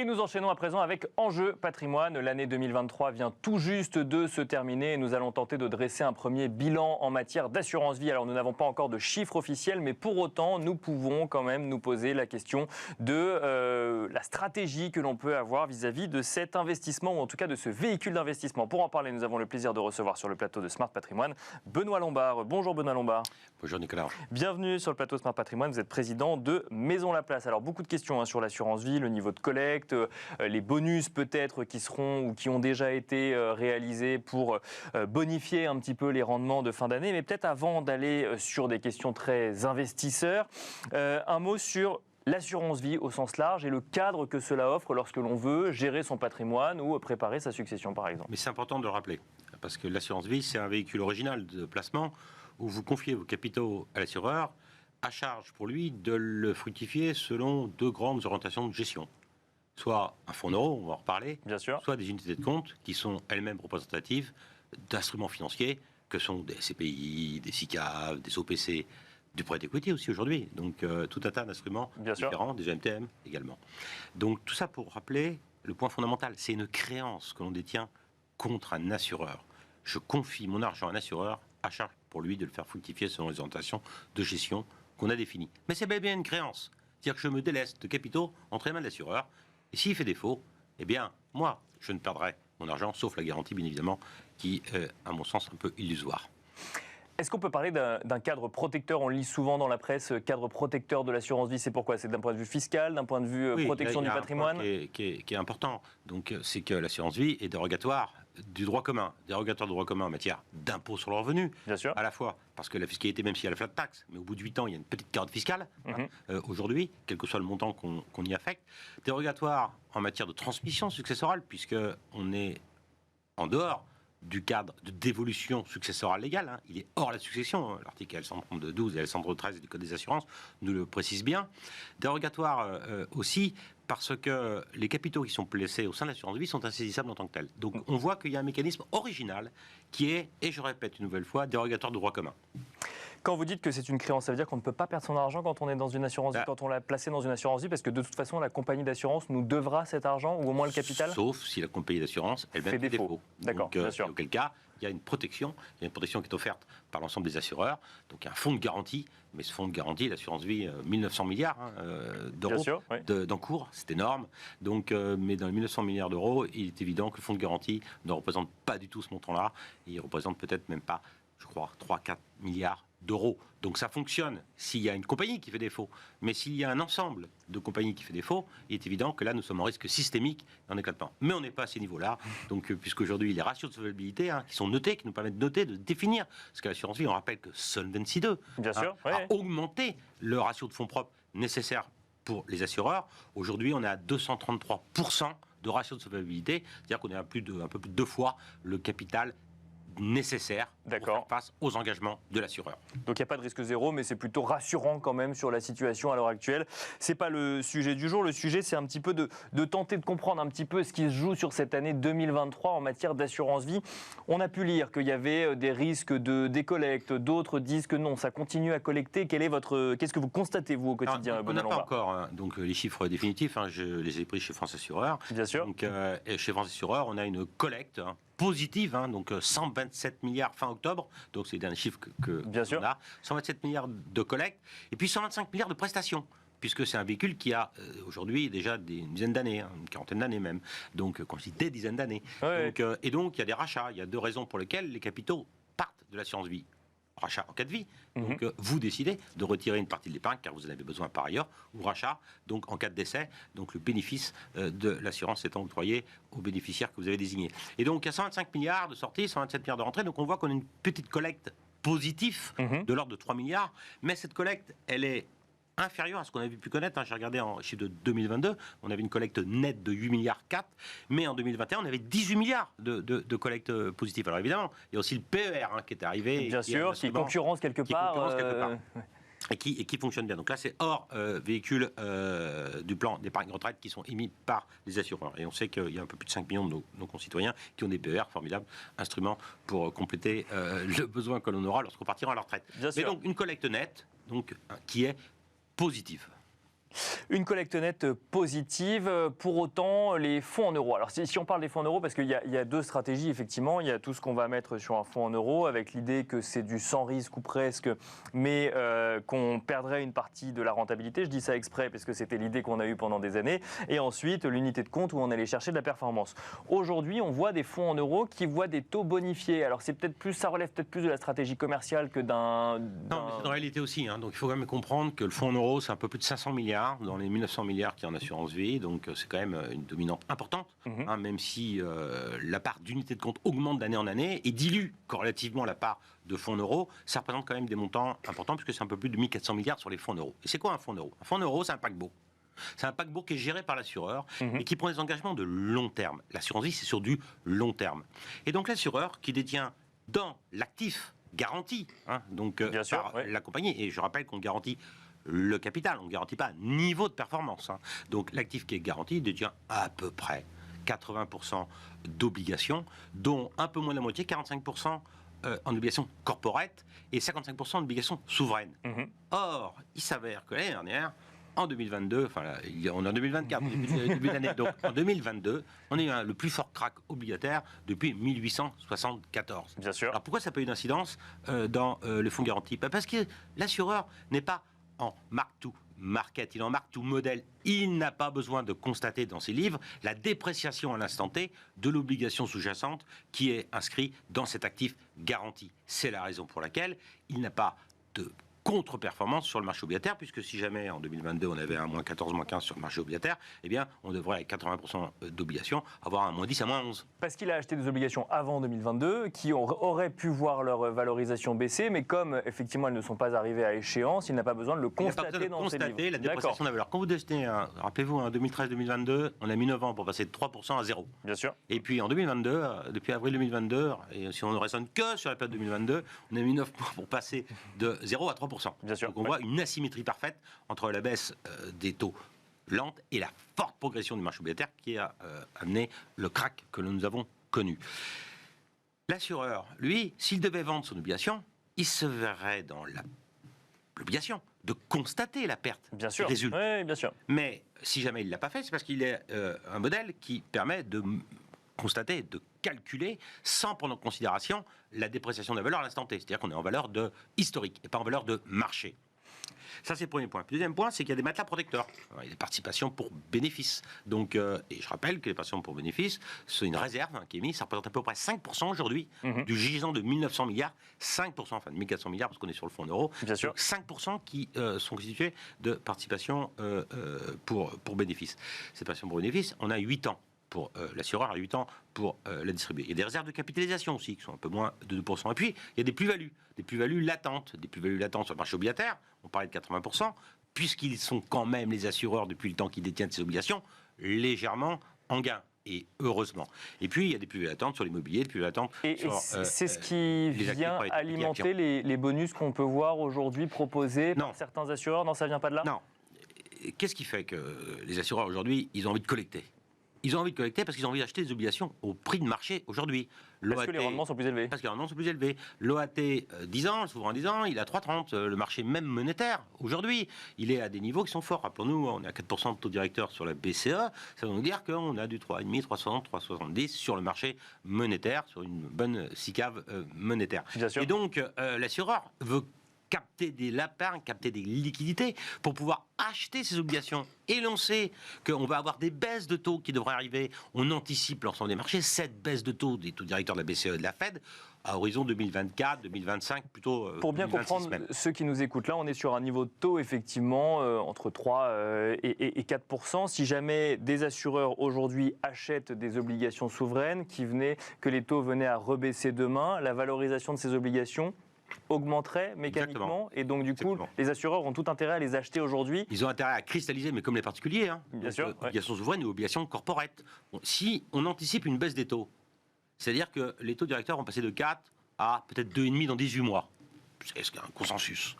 Et nous enchaînons à présent avec Enjeu Patrimoine. L'année 2023 vient tout juste de se terminer et nous allons tenter de dresser un premier bilan en matière d'assurance vie. Alors nous n'avons pas encore de chiffres officiels, mais pour autant nous pouvons quand même nous poser la question de la stratégie que l'on peut avoir vis-à-vis de cet investissement ou en tout cas de ce véhicule d'investissement. Pour en parler, nous avons le plaisir de recevoir sur le plateau de Smart Patrimoine Benoît Lombard. Bonjour Benoît Lombard. Bonjour Nicolas. Bienvenue sur le plateau Smart Patrimoine. Vous êtes président de Maison Laplace. Alors beaucoup de questions sur l'assurance vie, le niveau de collecte, les bonus peut-être qui seront ou qui ont déjà été réalisés pour bonifier un petit peu les rendements de fin d'année. Mais peut-être avant d'aller sur des questions très investisseurs, un mot sur l'assurance vie au sens large et le cadre que cela offre lorsque l'on veut gérer son patrimoine ou préparer sa succession par exemple. Mais c'est important de le rappeler, parce que l'assurance vie, c'est un véhicule original de placement où vous confiez vos capitaux à l'assureur, à charge pour lui de le fructifier selon deux grandes orientations de gestion. Soit un fonds euro, on va en reparler, bien sûr, soit des unités de compte qui sont elles-mêmes représentatives d'instruments financiers que sont des SCPI, des SICAV, des OPC, du prêt equity aussi aujourd'hui. Donc tout un tas d'instruments différents, des EMTN également. Donc tout ça pour rappeler le point fondamental, c'est une créance que l'on détient contre un assureur. Je confie mon argent à un assureur à charge pour lui de le faire fructifier selon les orientations de gestion qu'on a définies. Mais c'est bel et bien une créance. C'est-à-dire que je me délaisse de capitaux entre les mains de l'assureur. Et s'il fait défaut, eh bien, moi, je ne perdrai mon argent, sauf la garantie, bien évidemment, qui est, à mon sens, un peu illusoire. Est-ce qu'on peut parler d'un cadre protecteur? On lit souvent dans la presse cadre protecteur de l'assurance vie. C'est pourquoi? C'est d'un point de vue fiscal, d'un point de vue protection du patrimoine qui est important. Donc, c'est que l'assurance vie est dérogatoire du droit commun. Dérogatoire du droit commun en matière d'impôt sur le revenu. Bien sûr. À la fois parce que la fiscalité, même s'il y a la flat tax, mais au bout de 8 ans, il y a une petite carotte fiscale. Aujourd'hui, quel que soit le montant qu'on y affecte. Dérogatoire en matière de transmission successorale, puisqu'on est en dehors du cadre de dévolution successorale légale. Il est hors la succession. L'article L132.12 et L113 du Code des assurances nous le précisent bien. Dérogatoire aussi parce que les capitaux qui sont placés au sein de l'assurance vie sont insaisissables en tant que tels. Donc on voit qu'il y a un mécanisme original qui est, et je répète une nouvelle fois, dérogatoire du droit commun. Quand vous dites que c'est une créance, ça veut dire qu'on ne peut pas perdre son argent quand on est dans une assurance vie, quand on l'a placé dans une assurance vie, parce que de toute façon, la compagnie d'assurance nous devra cet argent, ou au moins le capital? Sauf si la compagnie d'assurance, elle fait défaut. D'accord, bien sûr. Auquel cas, il y a une protection. Il y a une protection qui est offerte par l'ensemble des assureurs. Donc, il y a un fonds de garantie. Mais ce fonds de garantie, l'assurance vie, 1900 milliards d'euros d'encours. C'est énorme. Donc, mais dans les 1900 milliards d'euros, il est évident que le fonds de garantie ne représente pas du tout ce montant-là. Il représente peut-être même pas, je crois, 3-4 milliards d'euros. Donc ça fonctionne s'il y a une compagnie qui fait défaut. Mais s'il y a un ensemble de compagnies qui fait défaut, il est évident que là, nous sommes en risque systémique en éclatement. Mais on n'est pas à ces niveaux-là. Donc, puisqu'aujourd'hui, les ratios de solvabilité qui sont notés, qui nous permettent de noter, de définir, parce que l'assurance vie, on rappelle que Solvency 2 a augmenté le ratio de fonds propres nécessaire pour les assureurs. Aujourd'hui, on est à 233% de ratio de solvabilité, c'est-à-dire qu'on est à un peu plus de 2 fois le capital nécessaire pour faire face aux engagements de l'assureur. Donc il n'y a pas de risque zéro, mais c'est plutôt rassurant quand même sur la situation à l'heure actuelle. C'est pas le sujet du jour. Le sujet, c'est un petit peu de tenter de comprendre un petit peu ce qui se joue sur cette année 2023 en matière d'assurance vie. On a pu lire qu'il y avait des risques de décollecte, d'autres disent que non, ça continue à collecter. Qu'est-ce que vous constatez, vous, au quotidien? On n'a pas encore donc, les chiffres définitifs, je les ai pris chez France Assureur. Bien sûr. Donc, chez France Assureur, on a une collecte positive, donc 127 milliards fin octobre, donc c'est le dernier chiffre que on a, 127 milliards de collecte, et puis 125 milliards de prestations, puisque c'est un véhicule qui a aujourd'hui déjà une dizaine d'années, une quarantaine d'années même, donc quand je dis des dizaines d'années. Et donc il y a des rachats, il y a deux raisons pour lesquelles les capitaux partent de l'assurance vie. Rachat en cas de vie. Donc, vous décidez de retirer une partie de l'épargne, car vous en avez besoin par ailleurs, ou rachat, donc en cas de décès, donc le bénéfice de l'assurance étant octroyé aux bénéficiaires que vous avez désignés. Et donc, il y a 125 milliards de sorties, 127 milliards de rentrées, donc on voit qu'on a une petite collecte positive de l'ordre de 3 milliards, mais cette collecte, elle est inférieur à ce qu'on avait pu connaître. J'ai regardé en chiffre de 2022, on avait une collecte nette de 8 milliards 4, mais en 2021, on avait 18 milliards de collecte positive. Alors évidemment, il y a aussi le PER qui est arrivé. Bien sûr, qui concurrence quelque part. Et qui fonctionne bien. Donc là, c'est hors véhicule du plan d'épargne retraite qui sont émis par les assureurs. Et on sait qu'il y a un peu plus de 5 millions de nos concitoyens qui ont des PER, formidables instruments pour compléter le besoin que l'on aura lorsqu'on partira à la retraite. Mais donc, une collecte nette, donc, qui est positive. Une collecte nette positive, pour autant les fonds en euros. Alors si on parle des fonds en euros, parce qu'il y a deux stratégies effectivement, il y a tout ce qu'on va mettre sur un fonds en euros avec l'idée que c'est du sans risque ou presque, mais qu'on perdrait une partie de la rentabilité, je dis ça exprès parce que c'était l'idée qu'on a eue pendant des années, et ensuite l'unité de compte où on allait chercher de la performance. Aujourd'hui on voit des fonds en euros qui voient des taux bonifiés, alors c'est peut-être plus, ça relève peut-être plus de la stratégie commerciale que d'un... Non, mais c'est une réalité aussi, hein. Donc il faut quand même comprendre que le fonds en euros c'est un peu plus de 500 milliards dans les 1900 milliards qu'il y a en assurance vie, donc c'est quand même une dominante importante, hein, même si la part d'unité de compte augmente d'année en année et dilue corrélativement la part de fonds en euros, ça représente quand même des montants importants puisque c'est un peu plus de 1400 milliards sur les fonds en euros. Et c'est quoi un fonds en euros? Un fonds en euros, c'est un paquebot. C'est un paquebot qui est géré par l'assureur et qui prend des engagements de long terme. L'assurance vie, c'est sur du long terme. Et donc l'assureur qui détient dans l'actif garanti, hein, donc par la compagnie, et je rappelle qu'on garantit le capital, on ne garantit pas un niveau de performance. Hein. Donc l'actif qui est garanti détient à peu près 80% d'obligations, dont un peu moins de la moitié, 45% en obligations corporate et 55% en obligations souveraines. Or, il s'avère que l'année dernière, en 2022, enfin on est en 2024, début d'année, donc en 2022, on a eu le plus fort crack obligataire depuis 1874. Bien sûr. Alors pourquoi ça n'a pas eu d'incidence dans le fonds garanti? Parce que l'assureur n'est pas en mark-to-market, il est en mark-to-model. Il n'a pas besoin de constater dans ses livres la dépréciation à l'instant T de l'obligation sous-jacente qui est inscrite dans cet actif garanti. C'est la raison pour laquelle il n'a pas de contre-performance sur le marché obligataire, puisque si jamais en 2022 on avait un moins 14, moins 15 sur le marché obligataire, eh bien on devrait avec 80% d'obligations avoir un moins 10 à moins 11. Parce qu'il a acheté des obligations avant 2022 qui auraient pu voir leur valorisation baisser, mais comme effectivement elles ne sont pas arrivées à échéance, il n'a pas besoin de le constater dans ses livres. La dépréciation de la valeur. Quand vous achetez, rappelez-vous, en 2013-2022, on a mis 9 ans pour passer de 3% à 0. Bien sûr. Et puis en 2022, depuis avril 2022, et si on ne raisonne que sur la période 2022, on a mis 9 mois pour passer de 0 à 3%. Bien sûr. Donc on voit une asymétrie parfaite entre la baisse des taux lente et la forte progression du marché obligataire qui a amené le crack que nous avons connu. L'assureur, lui, s'il devait vendre son obligation, il se verrait dans l'obligation de constater la perte bien sûr. des résultats. Oui, bien sûr. Mais si jamais il ne l'a pas fait, c'est parce qu'il est un modèle qui permet de constater, de calculer, sans prendre en considération la dépréciation de la valeur à l'instant T. C'est-à-dire qu'on est en valeur historique et pas en valeur de marché. Ça, c'est le premier point. Puis, le deuxième point, c'est qu'il y a des matelas protecteurs. Alors, il y a des participations pour bénéfices. Donc, et je rappelle que les participations pour bénéfices, c'est une réserve qui est mise. Ça représente à peu près 5% aujourd'hui du gisant de 1900 milliards. 5%, enfin de 1400 milliards, parce qu'on est sur le fonds en euros. Bien sûr. 5% qui sont constitués de participations pour bénéfices. Ces participations pour bénéfices, on a 8 ans pour l'assureur, à 8 ans pour la distribuer. Il y a des réserves de capitalisation aussi, qui sont un peu moins de 2%. Et puis, il y a des plus-values latentes sur le marché obligataire, on parlait de 80%, puisqu'ils sont quand même, les assureurs, depuis le temps qu'ils détiennent ces obligations, légèrement en gain. Et heureusement. Et puis, il y a des plus-values latentes sur l'immobilier, des plus-values latentes sur... c'est ce qui vient alimenter les bonus qu'on peut voir aujourd'hui proposés par certains assureurs. Non, ça ne vient pas de là? Non. Qu'est-ce qui fait que les assureurs, aujourd'hui, ils ont envie de collecter? Ils ont envie de collecter parce qu'ils ont envie d'acheter des obligations au prix de marché aujourd'hui. Parce que les rendements sont plus élevés. Parce que les rendements sont plus élevés. L'OAT 10 ans, le souverain 10 ans, il a 3,30. Le marché même monétaire, aujourd'hui, il est à des niveaux qui sont forts. Rappelons-nous, on est à 4% de taux directeur sur la BCE. Ça veut donc dire qu'on a du 3,5, 3,60, 3,70 sur le marché monétaire, sur une bonne SICAV monétaire. Bien sûr. Et donc, l'assureur veut capter des lapins, capter des liquidités pour pouvoir acheter ces obligations. Et l'on sait qu'on va avoir des baisses de taux qui devraient arriver. On anticipe l'ensemble des marchés, cette baisse de taux des taux directeurs de la BCE et de la Fed à horizon 2024, 2025, plutôt. Pour bien comprendre même. Ceux qui nous écoutent là, on est sur un niveau de taux effectivement entre 3 et 4%. Si jamais des assureurs aujourd'hui achètent des obligations souveraines que les taux venaient à rebaisser demain, la valorisation de ces obligations augmenterait mécaniquement. Exactement. Et donc du coup, les assureurs ont tout intérêt à les acheter aujourd'hui. Ils ont intérêt à cristalliser, mais comme les particuliers, bien sûr, obligations souveraines ou obligations corporate. Bon, si on anticipe une baisse des taux, c'est-à-dire que les taux directeurs vont passer de 4 à peut-être 2,5 dans 18 mois. C'est un consensus.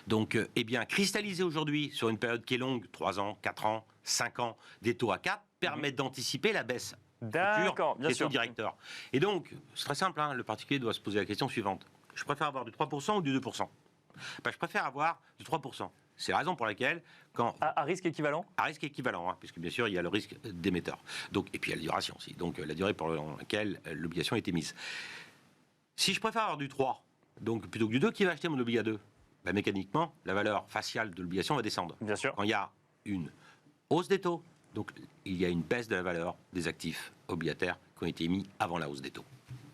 Donc, eh bien, cristalliser aujourd'hui sur une période qui est longue, 3 ans, 4 ans, 5 ans, des taux à 4, permet d'anticiper la baisse future des taux directeurs. Et donc, c'est très simple, le particulier doit se poser la question suivante. Je préfère avoir du 3% ou du 2%? Je préfère avoir du 3%. C'est la raison pour laquelle, à risque équivalent ? À risque équivalent, puisque bien sûr, il y a le risque d'émetteur. Et puis il y a la duration aussi, donc la durée pour laquelle l'obligation a été mise. Si je préfère avoir du 3, donc plutôt que du 2, qui va acheter mon obligé à 2 ? Mécaniquement, la valeur faciale de l'obligation va descendre. Bien sûr. Quand il y a une hausse des taux, donc il y a une baisse de la valeur des actifs obligataires qui ont été émis avant la hausse des taux.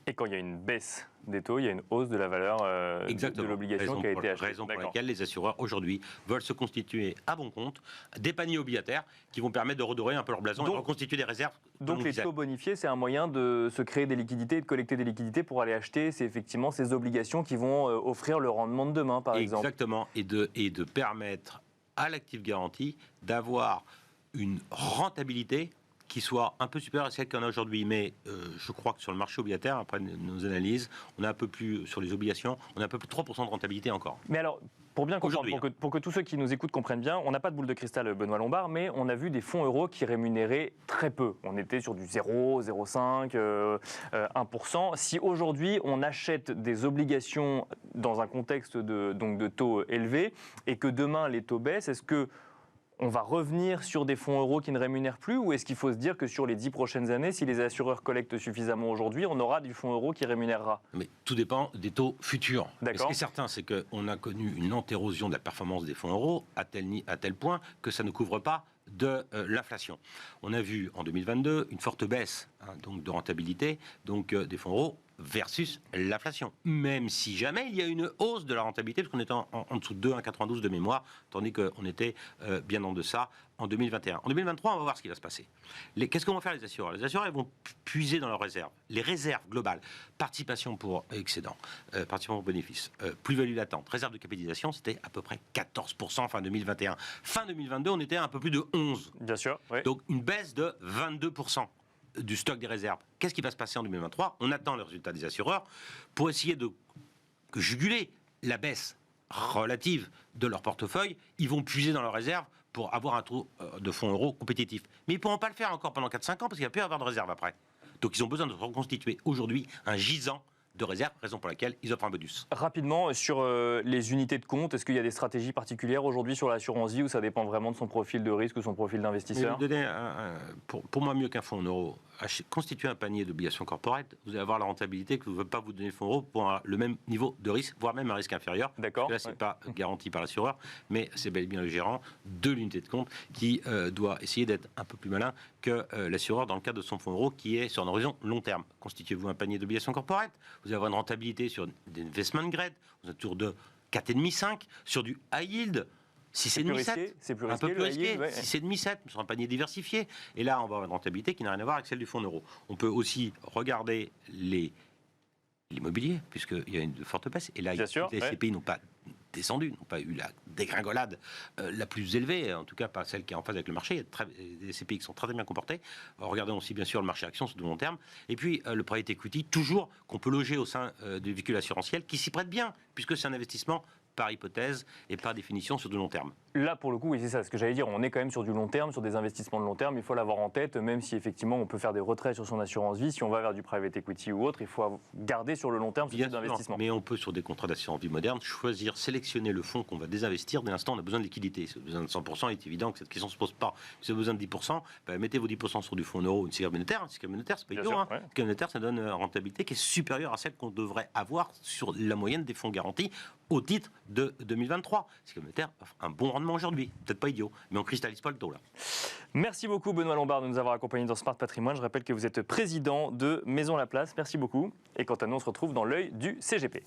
Et quand il y a une baisse des taux, il y a une hausse de la valeur de l'obligation qui a été achetée. Raison pour laquelle les assureurs aujourd'hui veulent se constituer à bon compte des paniers obligataires qui vont permettre de redorer un peu leur blason et de reconstituer des réserves. Donc les taux bonifiés, c'est un moyen de se créer des liquidités et de collecter des liquidités pour aller acheter effectivement ces obligations qui vont offrir le rendement de demain, par exemple. Exactement, et de permettre à l'actif garanti d'avoir une rentabilité qui soit un peu supérieure à celle qu'on a aujourd'hui. Mais je crois que sur le marché obligataire, après nos analyses, on a un peu plus, sur les obligations, on a un peu plus de 3% de rentabilité encore. Mais alors, pour bien comprendre, pour que tous ceux qui nous écoutent comprennent bien, on n'a pas de boule de cristal, Benoît Lombard, mais on a vu des fonds euros qui rémunéraient très peu. On était sur du 0, 0,5, 1%. Si aujourd'hui, on achète des obligations dans un contexte de taux élevés et que demain, les taux baissent, est-ce que on va revenir sur des fonds euros qui ne rémunèrent plus, ou est-ce qu'il faut se dire que sur les 10 prochaines années, si les assureurs collectent suffisamment aujourd'hui, on aura du fonds euro qui rémunérera ? Mais tout dépend des taux futurs. D'accord. Ce qui est certain, c'est qu'on a connu une lente érosion de la performance des fonds euros à tel point que ça ne couvre pas de l'inflation. On a vu en 2022 une forte baisse donc de rentabilité des fonds euros versus l'inflation. Même si jamais il y a une hausse de la rentabilité, parce qu'on était en dessous de 2,92 de mémoire, tandis qu'on était bien en deçà en 2021. En 2023, on va voir ce qui va se passer. Qu'est-ce que vont faire les assureurs ? Les assureurs, ils vont puiser dans leurs réserves. Les réserves globales, participation pour excédent, participation pour bénéfice, plus-value latente, réserve de capitalisation, c'était à peu près 14% fin 2021. Fin 2022, on était à un peu plus de 11%. Bien sûr. Oui. Donc une baisse de 22% du stock des réserves. Qu'est-ce qui va se passer en 2023 ? On attend les résultats des assureurs pour essayer de juguler la baisse relative de leur portefeuille. Ils vont puiser dans leurs réserves pour avoir un taux de fonds euros compétitif. Mais ils ne pourront pas le faire encore pendant 4-5 ans parce qu'il n'y a plus à avoir de réserve après. Donc ils ont besoin de reconstituer aujourd'hui un gisant de réserve, raison pour laquelle ils offrent un bonus. Rapidement, sur les unités de compte, est-ce qu'il y a des stratégies particulières aujourd'hui sur l'assurance vie ou ça dépend vraiment de son profil de risque ou son profil d'investisseur ? Pour moi, mieux qu'un fonds en euros, constituer un panier d'obligations corporate, vous allez avoir la rentabilité que vous ne veut pas vous donner le fonds euro pour le même niveau de risque, voire même un risque inférieur. D'accord. Là, ce n'est pas garanti par l'assureur, mais c'est bel et bien le gérant de l'unité de compte qui doit essayer d'être un peu plus malin que l'assureur dans le cadre de son fonds euro qui est sur un horizon long terme. Constituez-vous un panier d'obligations corporate, vous allez avoir une rentabilité sur des investment grade, vous êtes autour de 4,5-5, sur du high yield, 6,5-7, c'est plus risqué, un peu plus risqué, ouais. 6,5-7 sur un panier diversifié. Et là, on va avoir une rentabilité qui n'a rien à voir avec celle du fonds euro. On peut aussi regarder l'immobilier, puisqu'il y a une forte baisse. Et là, les SCPI n'ont pas descendu, n'ont pas eu la dégringolade la plus élevée, en tout cas pas celle qui est en phase avec le marché. Il y a des SCPI qui sont très bien comportés. Regardons aussi bien sûr le marché action sur du long terme. Et puis le private equity, toujours qu'on peut loger au sein du véhicule assurantiel, qui s'y prête bien, puisque c'est un investissement par hypothèse et par définition sur du long terme. Là, pour le coup, oui, c'est ça. Ce que j'allais dire, on est quand même sur du long terme, sur des investissements de long terme. Il faut l'avoir en tête, même si effectivement on peut faire des retraits sur son assurance vie. Si on va vers du private equity ou autre, il faut garder sur le long terme ce type d'investissement. Mais on peut, sur des contrats d'assurance vie moderne, choisir, sélectionner le fonds qu'on va désinvestir. Dès l'instant, on a besoin de liquidité. Si vous avez besoin de 100%, il est évident que cette question ne se pose pas. Si vous avez besoin de 10%, mettez vos 10% sur du fonds euro, une sécurité monétaire. Une sécurité monétaire, c'est pas idiot. Une sécurité monétaire, ça donne une rentabilité qui est supérieure à celle qu'on devrait avoir sur la moyenne des fonds garantis au titre de 2023. La sécurité monétaire offre un bon rendement aujourd'hui. Peut-être pas idiot, mais on cristallise pas le taux là. Merci beaucoup Benoît Lombard de nous avoir accompagnés dans Smart Patrimoine. Je rappelle que vous êtes président de Maison Laplace. Merci beaucoup. Et quant à nous, on se retrouve dans l'œil du CGP.